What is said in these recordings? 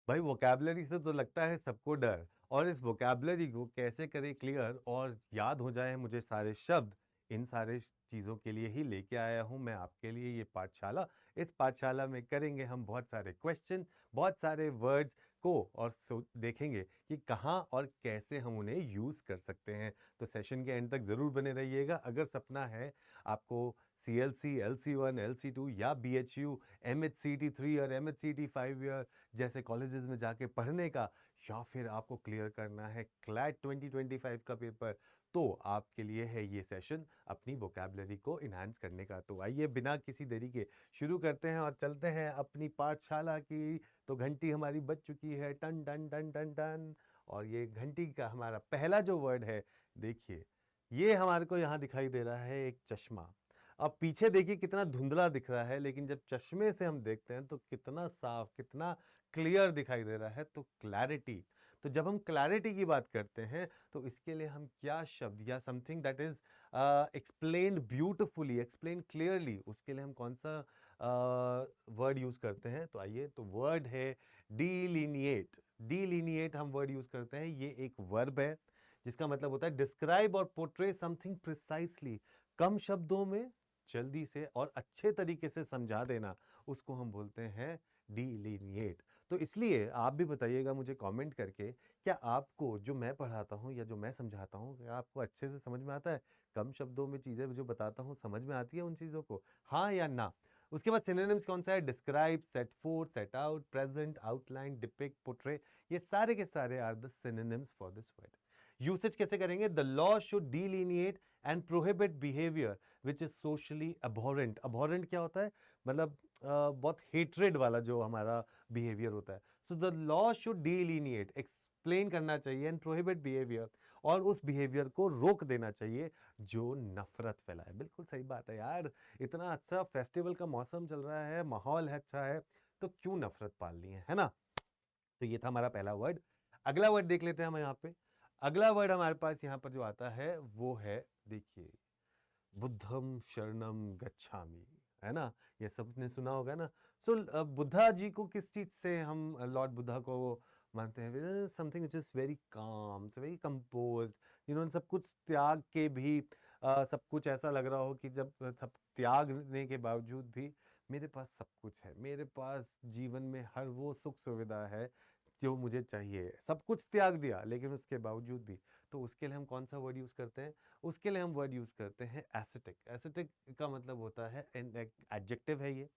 भाई वोकैबलरी से तो लगता है सबको डर, और इस वोकैबलरी को कैसे करें क्लियर और याद हो जाए मुझे सारे शब्द, इन सारे चीज़ों के लिए ही लेके आया हूँ मैं आपके लिए ये पाठशाला। इस पाठशाला में करेंगे हम बहुत सारे क्वेश्चन, बहुत सारे वर्ड्स को, और देखेंगे कि कहाँ और कैसे हम उन्हें यूज़ कर सकते हैं। तो सेशन के एंड तक ज़रूर बने रहिएगा। अगर सपना है आपको CLC, LC1, LC2 या BHU, MHCT3 और MHCT5 ईयर जैसे कॉलेजेस में जाके पढ़ने का, या फिर आपको क्लियर करना है क्लैट 2025 का पेपर, तो आपके लिए है ये सेशन अपनी वोकैबलरी को इन्हांस करने का। तो आइए बिना किसी देरी के शुरू करते हैं और चलते हैं अपनी पाठशाला की। तो घंटी हमारी बज चुकी है, टन टन टन टन टन, और ये घंटी का हमारा पहला जो वर्ड है, देखिए ये हमारे को यहाँ दिखाई दे रहा है एक चश्मा। अब पीछे देखिए कितना धुंधला दिख रहा है, लेकिन जब चश्मे से हम देखते हैं तो कितना साफ, कितना क्लियर दिखाई दे रहा है। तो क्लैरिटी, तो जब हम क्लैरिटी की बात करते हैं तो इसके लिए हम क्या शब्द या something that is explained beautifully, explain clearly, उसके लिए हम कौन सा वर्ड यूज करते हैं? तो आइए, तो वर्ड है डीलिनिएट। डीलिनिएट हम वर्ड यूज करते हैं, ये एक वर्ब है जिसका मतलब होता है डिस्क्राइब और पोर्ट्रे समथिंग प्रिसाइसली, कम शब्दों में जल्दी से और अच्छे तरीके से समझा देना, उसको हम बोलते हैं डिलिनिएट। तो इसलिए आप भी बताइएगा मुझे कमेंट करके, क्या आपको जो मैं पढ़ाता हूँ या जो मैं समझाता हूँ, क्या आपको अच्छे से समझ में आता है? कम शब्दों में चीज़ें जो बताता हूँ समझ में आती है उन चीज़ों को, हाँ या ना? उसके बाद सिनोनिम्स कौन सा है? Describe, set forth, set out, present, outline, depict, portray, ये सारे के सारे are the synonyms for this word. Usage कैसे करेंगे? The law should delineate and prohibit behaviour which is socially aberrant. Aberrant क्या होता है? मतलब बहुत हेट्रेड वाला जो हमारा बिहेवियर होता है। So the law should डिलिनिएट, explain करना चाहिए, एंड प्रोहिबिट बिहेवियर, और उस बिहेवियर को रोक देना चाहिए जो नफरत फैलाए। बिल्कुल सही बात है यार, इतना अच्छा फेस्टिवल का मौसम चल रहा है, माहौल है अच्छा है, तो क्यों नफरत पालनी है ना? तो ये था हमारा पहला वर्ड। अगला वर्ड देख लेते हैं हम यहाँ पे। अगला वर्ड हमारे पास यहाँ पर जो आता है वो है, देखिए, बुद्धम शरणम गच्छामि, है ना? ये सबने सुना होगा ना। सो बुद्धा जी को किस चीज से हम लॉर्ड बुद्धा को मानते हैं? Something which is very calm, very composed, सब कुछ त्याग के भी सब कुछ ऐसा लग रहा हो कि जब सब त्यागने के बावजूद भी मेरे पास सब कुछ है, मेरे पास जीवन में हर वो सुख सुविधा है जो मुझे चाहिए, सब कुछ त्याग दिया लेकिन उसके बावजूद भी। तो उसके लिए हम कौन सा वर्ड यूज करते हैं? उसके लिए हम वर्ड यूज करते हैं एस्थेटिक। एस्थेटिक का मतलब होता है, एडजेक्टिव है ये,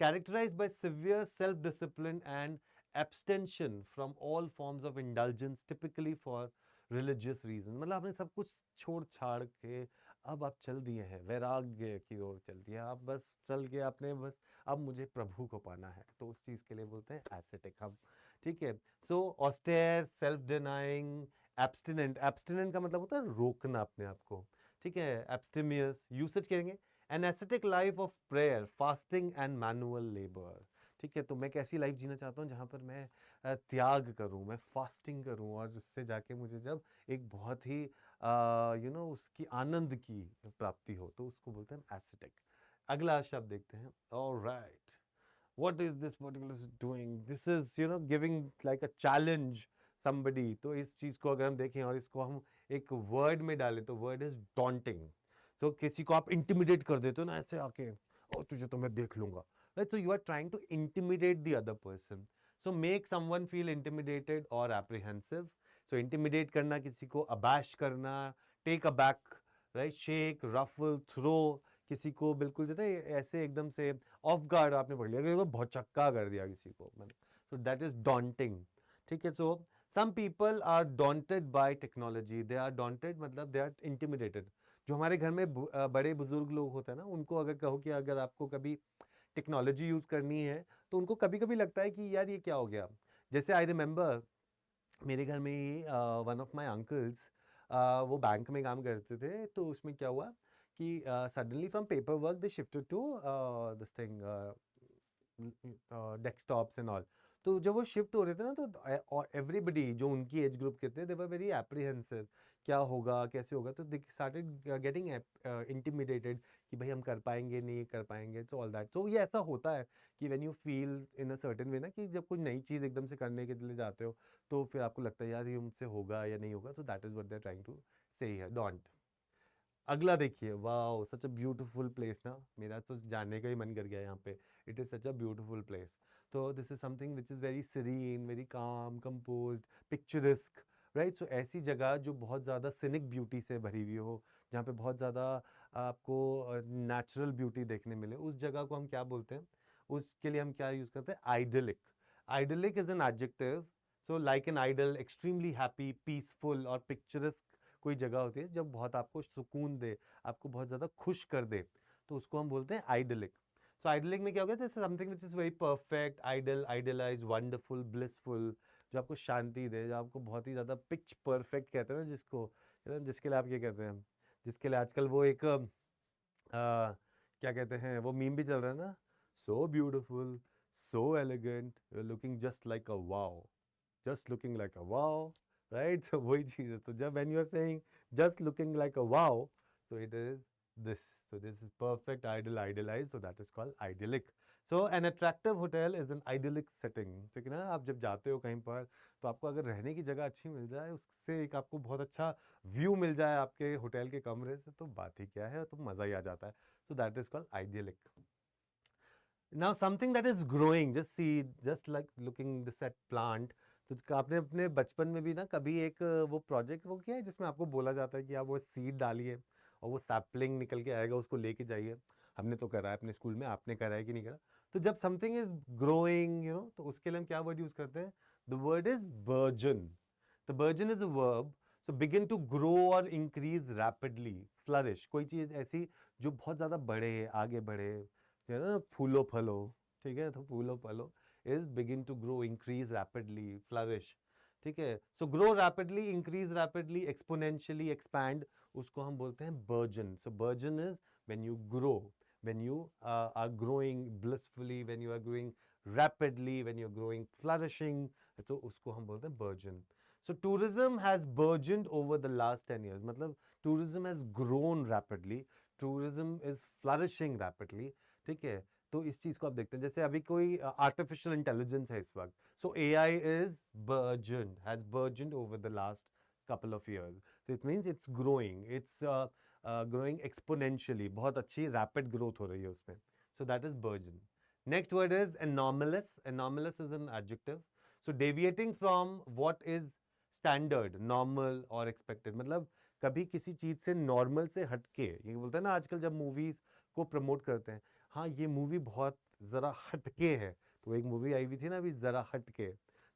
characterized by severe self-discipline and abstention from all forms of indulgence, typically for religious reason। मतलब आपने सब कुछ छोड़ छाड़ के अब आप चल दिए हैं, वैराग्य की ओर चल दिया, आप बस चल के आपने बस अब मुझे प्रभु को पाना है, तो उस चीज के लिए बोलते हैं एस्थेटिक हम। ठीक है। सो ऑस्टेयर, सेल्फ डिनाइंग, एब्स्टिनेंट। एब्स्टिनेंट का मतलब होता है रोकना अपने आप को। ठीक है। एब्स्टिमियस यूसेज करेंगे, an aesthetic life of prayer, fasting and manual labour. ठीक है। तो मैं कैसी लाइफ जीना चाहता हूँ जहाँ पर मैं त्याग करूँ, मैं फास्टिंग करूँ, और उससे जाके मुझे जब एक बहुत ही उसकी आनंद की प्राप्ति हो, तो उसको बोलते हैं एस्थेटिक। अगला शब्द देखते हैं। Alright, what is this particular doing? This is giving like a challenge somebody। तो इस चीज को अगर हम देखें और इसको हम एक वर्ड में डालें तो वर्ड इज डॉन्टिंग। तो किसी को आप इंटिमिडेट कर देते हो ना ऐसे आके, और तुझे तो मैं देख लूंगा, right? So you are trying to intimidate the other person. So make someone feel intimidated और एप्रीहेंसिव। सो इंटिमिडेट करना, किसी को अबैश करना, take a back, right? Shake, ruffle, throw, किसी को बिल्कुल जो है ऐसे एकदम से ऑफ गार्ड आपने पढ़ लिया कि बहुत चक्का कर दिया किसी को, सो दैट इज डॉन्टिंग। ठीक है। So some people are daunted by technology. They are daunted मतलब दे आर इंटिमिडेटेड। जो हमारे घर में बड़े बुजुर्ग लोग होते हैं ना, उनको अगर कहो कि अगर आपको कभी टेक्नोलॉजी यूज करनी है, तो उनको कभी कभी लगता है कि यार ये क्या हो गया। जैसे आई रिमेंबर मेरे घर में ही वन ऑफ माय अंकल्स, वो बैंक में काम करते थे, तो उसमें क्या हुआ कि suddenly from paper work they shifted to this thing, desktops and all. तो जब वो शिफ्ट हो रहे थे ना, तो एवरीबडी जो उनकी एज ग्रुप के थे, दे वर वेरी एप्रीहेंसिव, क्या होगा कैसे होगा, तो दे स्टार्टेड गेटिंग इंटिमिडेटेड कि भाई हम कर पाएंगे नहीं कर पाएंगे, तो ऑल दैट। तो ये ऐसा होता है कि when you feel in a certain way ना, कि जब कोई नई चीज़ एकदम से करने के लिए जाते हो, तो फिर आपको लगता है यार ये मुझसे होगा या नहीं होगा, तो that is what they are trying to say here, don't. अगला देखिए, wow such a beautiful place ना, मेरा तो जाने का ही मन कर गया यहाँ पे। It is such a beautiful place. तो this is something which is very serene, very calm, composed, picturesque, right. So ऐसी जगह जो बहुत ज़्यादा सिनिक ब्यूटी से भरी हुई हो, जहाँ पे बहुत ज़्यादा आपको नेचुरल ब्यूटी देखने मिले, उस जगह को हम क्या बोलते हैं, उसके लिए हम क्या यूज़ करते हैं, idyllic. Idyllic is an adjective. So like an idyll, extremely happy, peaceful और पिक्चरस्क कोई जगह होती है जब बहुत आपको सुकून दे, आपको बहुत ज़्यादा खुश कर दे, तो उसको हम बोलते हैं आइडलिक। सो आइडलिक में क्या होगा, this is something which is very perfect, ideal, idealise, wonderful, blissful, जो आपको शांति दे, जो आपको बहुत ही ज़्यादा पिच परफेक्ट कहते हैं ना जिसको, जिसके लिए आप ये कहते हैं, जिसके लिए आजकल वो एक क्या कहते हैं, वो मीम भी चल रहा है ना, so beautiful, so elegant, you are looking just like a wow, just looking like a wow, right? So वही चीज़ है। So जब when you are saying just looking like a wow, so it is this. So this is perfect, ideal, idealized. So that is called idyllic. So an attractive hotel is an idyllic setting. ठीक है ना, आप जब जाते हो कहीं पर, तो आपको अगर रहने की जगह अच्छी मिल जाए, उससे एक आपको बहुत अच्छा व्यू मिल जाए आपके होटल के कमरे से, तो बात ही क्या है, तो मज़ा ही आ जाता है। So that is called idyllic. Now something that is growing, just see, just like looking this at plant. तो आपने अपने बचपन में भी ना कभी एक वो प्रोजेक्ट वो किया है जिसमें आपको बोला जाता है कि आप वो सीड डालिए और वो सैपलिंग निकल के आएगा, उसको लेके जाइए। हमने तो करा है अपने स्कूल में, आपने करा है कि नहीं करा? तो जब something is growing, you know, तो उसके लिए हम क्या वर्ड यूज करते हैं? The word is burgeon. The burgeon is a verb. So begin to grow और इंक्रीज रैपिडली, फ्लरिश, कोई चीज ऐसी जो बहुत ज्यादा बढ़े, आगे बढ़े, है ना, फूलो फलो, ठीक है, तो फूलो फलो is begin to grow, increase rapidly, flourish, ठीक है। so grow rapidly, increase rapidly, exponentially, expand, उसको हम बोलते हैं burgeon. so burgeon is when you grow, when you are growing blissfully, when you are growing rapidly, when you're growing flourishing, तो उसको हम बोलते हैं burgeon. so tourism has burgeoned over the last 10 years, मतलब tourism has grown rapidly, tourism is flourishing rapidly, ठीक है। तो इस चीज को आप देखते हैं, जैसे अभी कोई आर्टिफिशियल इंटेलिजेंस है इस वक्त, so AI is burgeon, has burgeon over the last couple of years. So it means it's growing, it's growing exponentially, बहुत अच्छी रैपिड ग्रोथ हो रही है उसमें. So that is burgeon. Next word is anomalous. Anomalous is an adjective. So deviating from what is standard, normal or expected. मतलब कभी किसी चीज से नॉर्मल से हटके, ये बोलते हैं ना आजकल जब मूवीज को प्रमोट करते हैं, हाँ ये मूवी बहुत ज़रा हटके है, तो एक मूवी आई हुई थी ना अभी, ज़रा हटके,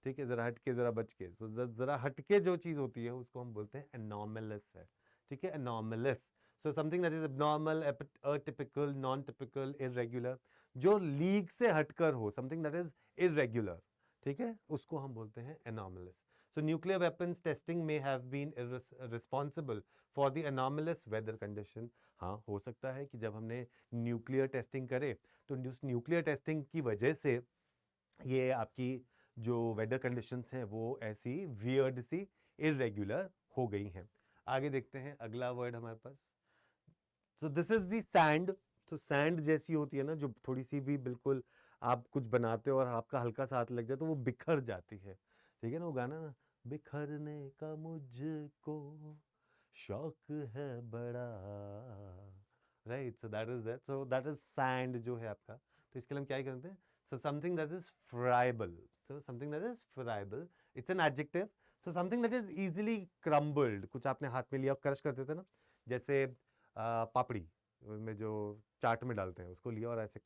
ठीक है, ज़रा हटके ज़रा बच के, सो ज़रा हटके जो चीज़ होती है उसको हम बोलते हैं एनॉर्मलस है, ठीक है, anomalous. So something that is abnormal, atypical, non typical, irregular, जो लीग से हटकर हो, समथिंग दैट इज इरेगुलर, ठीक है, उसको हम बोलते हैं एनॉर्मलस। So nuclear weapons testing may have been responsible for the anomalous weather condition. हाँ, हो सकता है कि जब हमने न्यूक्लियर टेस्टिंग करे, तो उस न्यूक्लियर टेस्टिंग की वजह से ये आपकी जो वेदर कंडीशंस हैं वो ऐसी वियर्ड सी, इरेगुलर हो गई हैं। आगे देखते हैं अगला वर्ड हमारे पास। So this is the sand. तो सैंड जैसी होती है ना, जो थोड़ी सी भी बिल्कुल आप कुछ बनाते हो और आपका हल्का सा हाथ लग जाए तो वो बिखर जाती है, ठीक है ना, वो गाना ना, बिखरने का मुझको शौक है बड़ा, right. So that is that, so that is sand जो है आपका। तो इसके लिए हम क्या ही करते हैं, सो something that is friable. So something that is friable, it's an adjective. So something that is easily crumbled, कुछ आपने हाथ में लिया क्रश करते थे ना, जैसे पापड़ी में जो चाट में डालते हैं, उसको लिया और ऐसे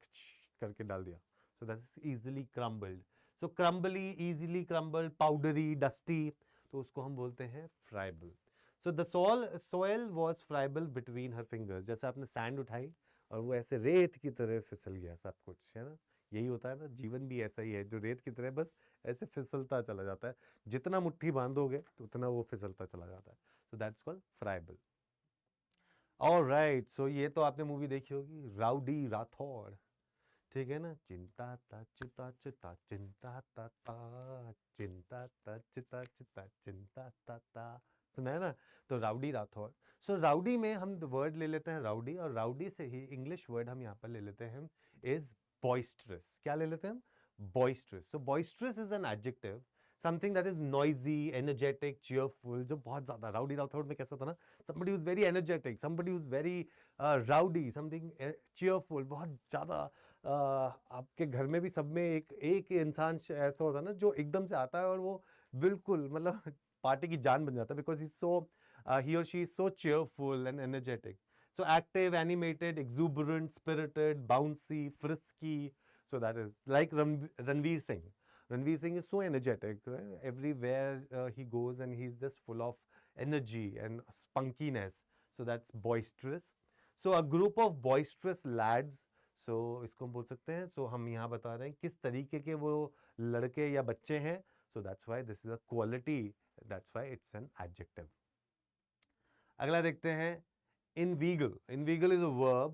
करके डाल दिया, so that is easily crumbled. So crumbly, easily crumbled, powdery, dusty, तो उसको हम बोलते हैं friable. So the soil was friable between her fingers, जैसे आपने सैंड उठाई और वो ऐसे रेत की तरह फिसल गया सब कुछ, है ना। यही होता है ना, जीवन भी ऐसा ही है, जो रेत की तरह बस ऐसे फिसलता चला जाता है, जितना मुट्ठी बांधोगे तो उतना वो फिसलता चला जाता है। So that's called friable. Alright, so ये तो आपने मूवी देखी होगी, राउडी राठौड़, ठीक है ना, चिंता ता चिता चिता चिंता ता ता चिंता ता चिता चिता चिंता ता ता, सुना है ना। तो राउडी राठौर। सो राउडी में हम वर्ड ले लेते हैं राउडी, और राउडी से ही इंग्लिश वर्ड हम यहाँ पर ले लेते हैं इज बॉइस्ट्रस। क्या ले लेते हैं हम? Boisterous. So boisterous is an adjective, something that is noisy, energetic, cheerful. जो बहुत ज्यादा राउडी राठौर में कैसा था ना, somebody who's very energetic, somebody who's very rowdy, something cheerful, बहुत ज्यादा आपके घर में भी सब में एक एक इंसान ऐसा होता है ना जो एकदम से आता है और वो बिल्कुल मतलब पार्टी की जान बन जाता है, बिकॉज ही और she is so cheerful and energetic. So active, animated, exuberant, spirited, bouncy, frisky. So that is like Ranveer Singh. Ranveer Singh is so energetic, right? Everywhere he goes and he's just full of energy and spunkiness. So that's boisterous. So a group of boisterous lads. So इसको हम बोल सकते हैं, so हम यहाँ बता रहे हैं किस तरीके के वो लड़के या बच्चे हैं. So that's why this is a quality. That's why it's an adjective. अगला देखते हैं inveigle. Inveigle is a verb.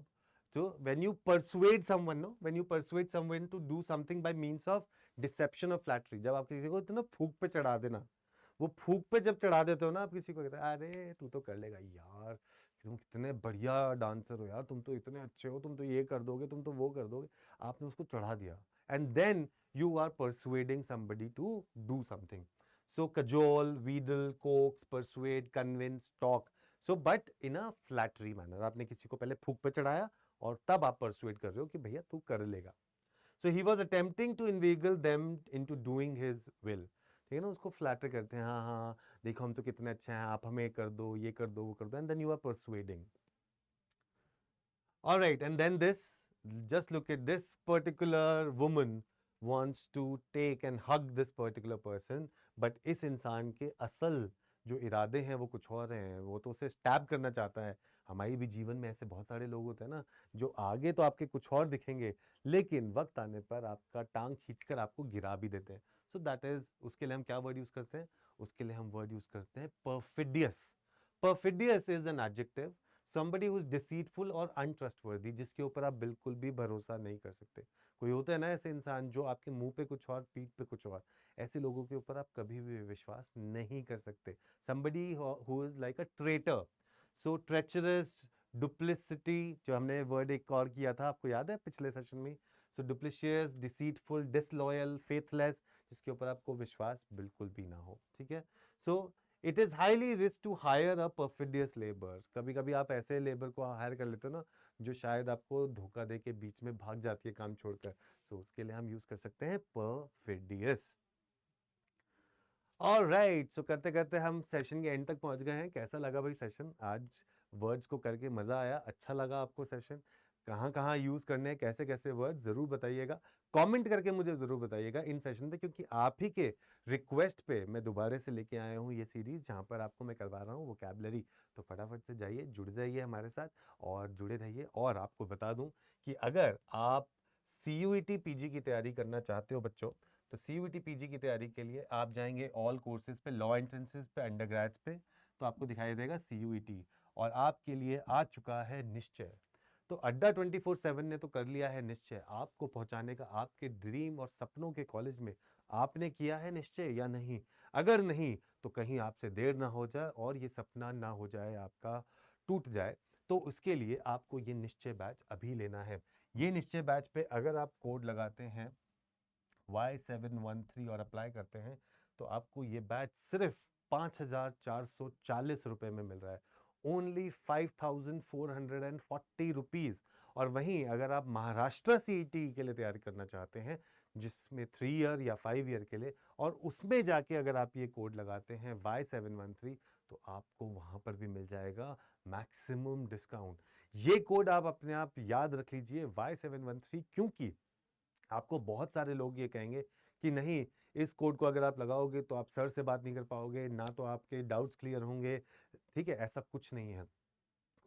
So when you persuade someone, no, when you persuade someone to do something by means of deception or flattery, जब आप किसी को इतना फूक पे चढ़ा देना, वो फूक पे जब चढ़ा देते हो ना आप किसी को, कहते हैं अरे तू तो कर लेगा यार, तुम कितने बढ़िया डांसर हो यार, तुम तो इतने अच्छे हो, तुम तो ये कर दोगे, तुम तो वो कर दोगे, आपने उसको चढ़ा दिया, and then you are persuading somebody to do something. So cajole, wheedle, coax, persuade, convince, talk. So but in a flattery manner. आपने किसी को पहले फूक पे चढ़ाया और तब आप persuade कर रहे हो कि भैया तू कर लेगा. So he was attempting to inveigle them into doing his will. ठीक है ना, उसको फ्लैटर करते हैं, हाँ हाँ देखो हम तो कितने अच्छे हैं, आप हमें कर दो, ये कर दो, वो कर दो, and then you are persuading. All right, and then this, just look at this particular woman wants to take and hug this particular person, but इस इंसान के असल जो इरादे हैं वो कुछ और हैं, वो तो उसे स्टैब करना चाहता है. हमारे भी जीवन में ऐसे बहुत सारे लोग होते हैं ना, जो आगे तो आपके कुछ और दिखेंगे, लेकिन वक्त आने पर आपका टांग खींचकर आपको गिरा भी देते हैं. सो दैट इज, उसके लिए हम क्या वर्ड यूज करते हैं? उसके लिए हम वर्ड यूज करते हैं perfidious. Perfidious is an adjective. Somebody who is deceitful or untrustworthy, जिसके ऊपर आप बिल्कुल भी भरोसा नहीं कर सकते. कोई होता है ना ऐसे इंसान जो आपके मुंह पे कुछ और पीठ पे कुछ और, ऐसे लोगों के ऊपर आप कभी भी विश्वास नहीं कर सकते. Somebody who is like a traitor. So treacherous, duplicity, जो हमने वर्ड एक और किया था आपको याद है पिछले सेशन में. So duplicitous, deceitful, disloyal, faithless, जिसके ऊपर आपको विश्वास बिल्कुल भी ना हो. ठीक है. So it is highly risk to hire a perfidious labour. कभी कभी आप ऐसे लेबर को हायर कर लेते हो ना जो शायद आपको धोखा दे के बीच में भाग जाती है काम छोड़कर. सो उसके लिए हम यूज कर सकते हैं परफिडियस. ऑलराइट, सो करते करते हम सेशन के एंड तक पहुंच गए हैं. कैसा लगा भाई सेशन? आज वर्ड्स को करके मजा आया? अच्छा लगा आपको सेशन? कहाँ कहाँ यूज करने हैं, कैसे कैसे वर्ड, जरूर बताइएगा. कमेंट करके मुझे जरूर बताइएगा इन सेशन पे, क्योंकि आप ही के रिक्वेस्ट पे मैं दोबारा से लेके आया हूँ ये सीरीज, जहाँ पर आपको मैं करवा रहा हूँ वोकैबुलरी. तो फटाफट से जाइए, जुड़ जाइए हमारे साथ और जुड़े रहिए. और आपको बता दूं कि अगर आप CUET PG की तैयारी करना चाहते हो बच्चों, तो CUET PG की तैयारी के लिए आप जाएंगे ऑल कोर्सेज पे, लॉ एंट्रेंसेज पे, अंडरग्रेड्स पे, तो आपको दिखाई देगा CUET, और आपके लिए आ चुका है निश्चय. तो अड्डा 24/7 ने तो कर लिया है निश्चय आपको पहुंचाने का आपके ड्रीम और सपनों के कॉलेज में. आपने किया है निश्चय या नहीं? अगर नहीं तो कहीं आपसे देर ना हो जाए और ये सपना ना हो जाए आपका, टूट जाए. तो उसके लिए आपको ये निश्चय बैच अभी लेना है. ये निश्चय बैच पे अगर आप कोड लगाते हैं Y713 और अप्लाई करते हैं तो आपको ये बैच सिर्फ 5,440 रुपए में मिल रहा है. Only 5,440 rupees. और वहीं अगर आप महाराष्ट्र CET के लिए तैयारी करना चाहते हैं, जिसमें 3 ईयर या 5 ईयर के लिए, और उसमें जाके अगर आप ये कोड लगाते हैं Y713, तो आपको वहां पर भी मिल जाएगा मैक्सिमम डिस्काउंट. ये कोड आप अपने आप याद रख लीजिए, Y713, क्योंकि आपको बहुत सारे लोग ये कहेंगे कि नहीं, इस कोड को अगर आप लगाओगे तो आप सर से बात नहीं कर पाओगे, ना तो आपके डाउट्स क्लियर होंगे. ठीक है, ऐसा कुछ नहीं है.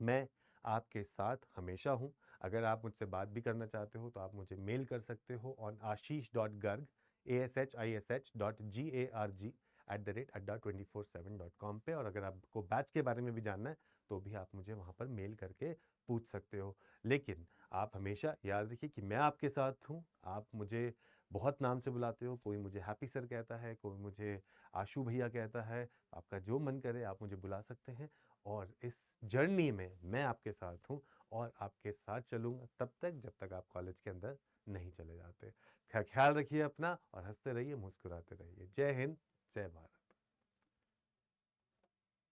मैं आपके साथ हमेशा हूं. अगर आप मुझसे बात भी करना चाहते हो तो आप मुझे मेल कर सकते हो ऑन ashish.garg ashish.garg@adda24/7.com पे. और अगर आपको बैच के बारे में भी जानना है तो भी आप मुझे वहां पर मेल करके पूछ सकते हो. लेकिन आप हमेशा याद रखिए कि मैं आपके साथ हूँ। आप मुझे बहुत नाम से बुलाते हो, कोई मुझे हैप्पी सर कहता है, कोई मुझे आशु भैया कहता है। आपका जो मन करे आप मुझे बुला सकते हैं और इस जर्नी में मैं आपके साथ हूँ और आपके साथ चलूँगा तब तक जब तक आप कॉलेज के अंदर नहीं चले जाते। ख्याल रखिए अपना और हँसते रहिए, मुस्कुराते रहिए। जय हिंद, जय भारत।